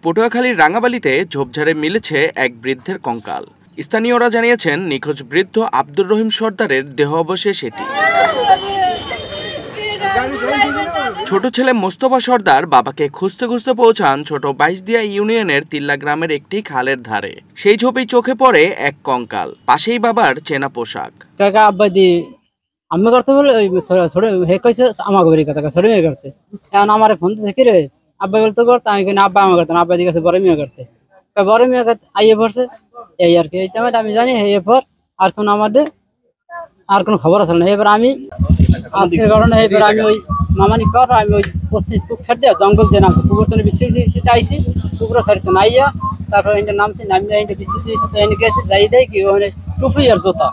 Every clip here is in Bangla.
পটুয়াখালীর রাঙ্গাবালিতে ঝোপঝাড়ে মিলেছে এক বৃদ্ধের কঙ্কাল। স্থানীয়রা জানিয়েছেন, নিখোঁজ বৃদ্ধ আব্দুর রহিম সর্দারের দেহ অবশেষ এটি। ছোট ছেলে মোস্তফা সর্দার বাবাকে খুঁজতে খুঁজতে পৌঁছান ছোট বাইশদিয়া ইউনিয়নের তিল্লা গ্রামের একটি খালের ধারে। সেই ঝোপেই চোখে পড়ে এক কঙ্কাল, পাশেই বাবার চেনা পোশাক। আমি করতে বলে হে কইছে আমাকে বেরি কথা ছোট মেয়ে করতে, এখন আমার ফোন দিছে কি রে আব্বা বলতে করতে, আমি কিনা আব্বা আমার করতেন, আব্বা দিকে বড় মেয়ে করতে, বড় মেয়ে আইয়ে পড়ছে এই আর কি। এই টাইমে আমি জানি এই পর আর কোন আমাদের আর কোনো খবর আছে না। এবার আমি আজকের কারণে এবার আমি ওই মামানি কর আমি ওই পশ্চিম পুক ছাড় দিয়ে জঙ্গল দিয়ে নামছি, পুকুরতনে বৃষ্টি আইসি, পুকুর ছাড়তে নাইয়া তারপর এটা নামছি, নামিয়ে এটা বৃষ্টি এনে গেছি, যাই দেয় কি ওখানে টুপি আর জুতা,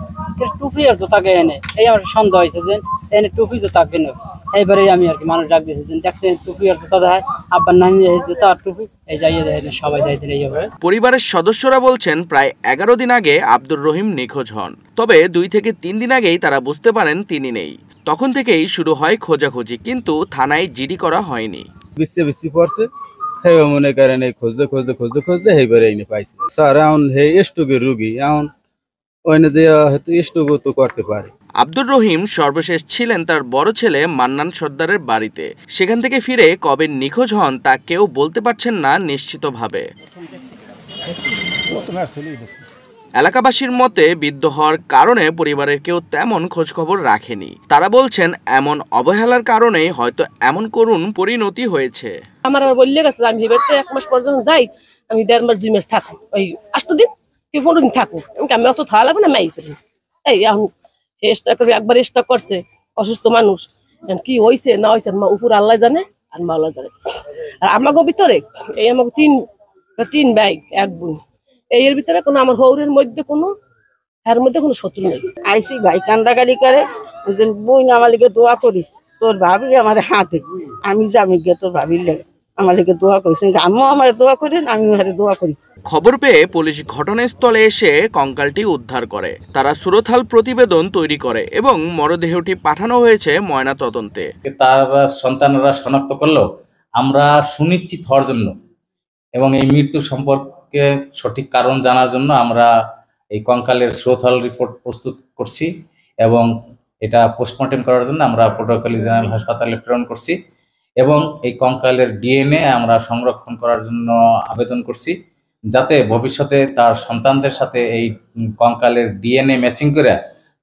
টুপি আর জুতাকে এনে এই আমার সন্দেহ হয়েছে যে এনে টুপি জুতা কেনে। এইবারে আমি আর কি মানুষ ডাক দিয়েছি যে দেখছেন টুপি আর জুতা দেয়, আব্বার নামিয়ে জুতা আর টুপি এই যাইয়ে দেয়, সবাই যাইছেন এইভাবে। পরিবারের সদস্যরা বলছেন, প্রায় 11 দিন আগে আব্দুর রহিম নিখোঁজ হন। তবে 2 থেকে 3 দিন আগেই তারা বুঝতে পারেন তিনি নেই। তখন থেকেই শুরু হয় খোঁজাখুঁজি, কিন্তু থানায় জিডি করা হয়নি। বেশি পড়ছে মনে করেন এই খুঁজতে এইবারে এনে পাইছে। তার এখন স্ট্রোকের রুগী, এখন ওইনে যে হয়তো স্ট্রোকও তো করতে পারে। আব্দুর রহিম সর্বশেষ ছিলেন তার বড় ছেলে মান্নান সর্দারের বাড়িতে। সেখান থেকে ফিরে কবে নিখোঁজ হন তা কেউ বলতে পারছেন না নিশ্চিতভাবে। এলাকাবাসীর মতে, বৃদ্ধ হওয়ার কারণে পরিবারের কেউ তেমন খোঁজখবর রাখেনি। তারা বলছেন, এমন অবহেলার কারণেই হয়তো এমন করুণ পরিণতি হয়েছে। আমার বললে গেছে আমি এবারে 1 মাস পর্যন্ত যাই, আমি 1.5 মাস 2 মাস থাকো, ওই 8 দিন কি 15 দিন থাকো, আমি অত থাকা লাগবে না মাই করি। এই এখন একবার স্টক করছে অসুস্থ মানুষ, কি হয়েছে না হয়েছে উপর আল্লাহ জানে আর মাওলা জানে। আর আমাকে ভিতরে এই আমাকে তিন ভাই 1 বোন, এর ভিতরে কোনো আমার হৌরের মধ্যে কোনো এর মধ্যে কোনো শত্রু নেই। আইসি ভাই কান্দাকালি করে বই আমার লিগে দোয়া করিস, তোর ভাবি আমার হাতে আমি যাবি গে, তোর ভাবির লেগে আমার লিগে দোয়া করিস, আমিও আমার দোয়া করেন আমিও দোয়া করি। খবর পেয়ে পুলিশ ঘটনাস্থলে এসে কঙ্কালটি উদ্ধার করে। তারা সুরতহাল প্রতিবেদন তৈরি করে এবং মরদেহটি পাঠানো হয়েছে ময়না তদন্তে। তার সন্তানরা শনাক্ত করলেও আমরা সুনিশ্চিত হওয়ার জন্য এবং এই মৃত্যু সম্পর্কে সঠিক কারণ জানার জন্য আমরা এই কঙ্কালের সুরতহাল রিপোর্ট প্রস্তুত করছি এবং এটা পোস্টমর্টেম করার জন্য আমরা পটুয়াখালী জেনারেল হাসপাতালে প্রেরণ করছি এবং এই কঙ্কালের ডিএনএ আমরা সংরক্ষণ করার জন্য আবেদন করছি, যাতে ভবিষ্যতে তার সন্তানদের সাথে এই কঙ্কালের ডিএনএ ম্যাচিং করে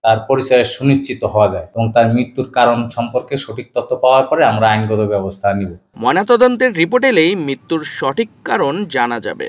তার পরিচয় সুনিশ্চিত হওয়া যায় এবং তার মৃত্যুর কারণ সম্পর্কে সঠিক তথ্য পাওয়ার পরে আমরা আইনগত ব্যবস্থা নিব। ময়নাতদন্তের রিপোর্ট এলেই মৃত্যুর সঠিক কারণ জানা যাবে।